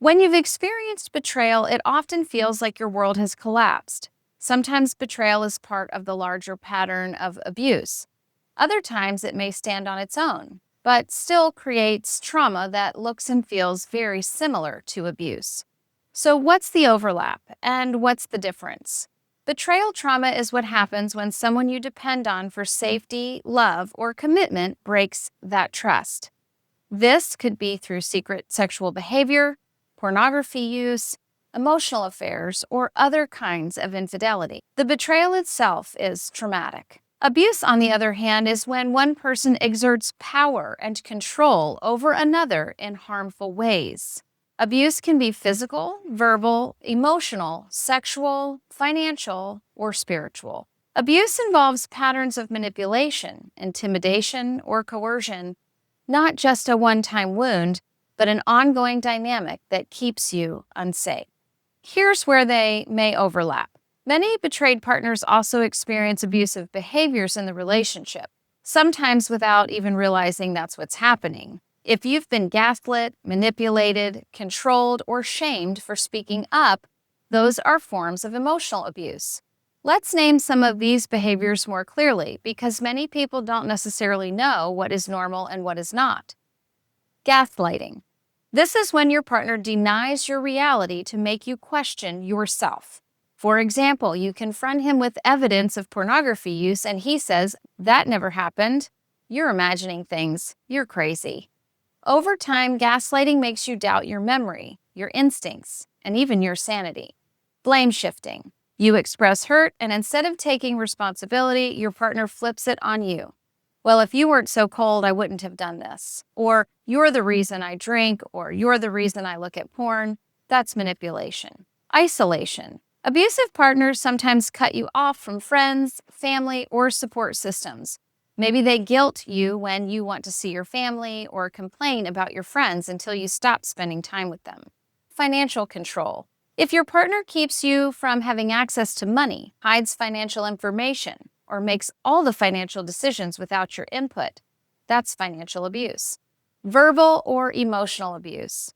When you've experienced betrayal, it often feels like your world has collapsed. Sometimes betrayal is part of the larger pattern of abuse. Other times it may stand on its own, but still creates trauma that looks and feels very similar to abuse. So, what's the overlap and what's the difference? Betrayal trauma is what happens when someone you depend on for safety, love, or commitment breaks that trust. This could be through secret sexual behavior, pornography use, emotional affairs, or other kinds of infidelity. The betrayal itself is traumatic. Abuse, on the other hand, is when one person exerts power and control over another in harmful ways. Abuse can be physical, verbal, emotional, sexual, financial, or spiritual. Abuse involves patterns of manipulation, intimidation, or coercion, not just a one-time wound, but an ongoing dynamic that keeps you unsafe. Here's where they may overlap. Many betrayed partners also experience abusive behaviors in the relationship, sometimes without even realizing that's what's happening. If you've been gaslit, manipulated, controlled, or shamed for speaking up, those are forms of emotional abuse. Let's name some of these behaviors more clearly, because many people don't necessarily know what is normal and what is not. Gaslighting. This is when your partner denies your reality to make you question yourself. For example, you confront him with evidence of pornography use and he says, "That never happened. You're imagining things. You're crazy." Over time, gaslighting makes you doubt your memory, your instincts, and even your sanity. Blame shifting. You express hurt, and instead of taking responsibility, your partner flips it on you. "Well, if you weren't so cold, I wouldn't have done this." Or, "You're the reason I drink," or, "You're the reason I look at porn." That's manipulation. Isolation. Abusive partners sometimes cut you off from friends, family, or support systems. Maybe they guilt you when you want to see your family or complain about your friends until you stop spending time with them. Financial control. If your partner keeps you from having access to money, hides financial information, or makes all the financial decisions without your input, that's financial abuse. Verbal or emotional abuse.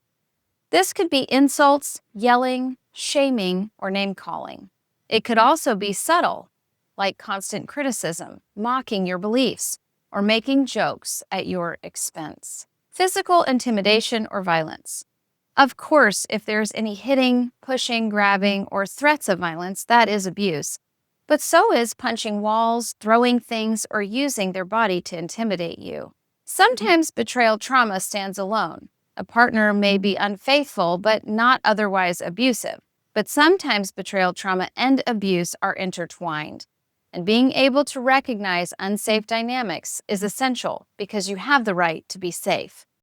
This could be insults, yelling, shaming, or name-calling. It could also be subtle, like constant criticism, mocking your beliefs, or making jokes at your expense. Physical intimidation or violence. Of course, if there's any hitting, pushing, grabbing, or threats of violence, that is abuse. But so is punching walls, throwing things, or using their body to intimidate you. Sometimes betrayal trauma stands alone. A partner may be unfaithful but not otherwise abusive. But sometimes betrayal trauma and abuse are intertwined. And being able to recognize unsafe dynamics is essential because you have the right to be safe.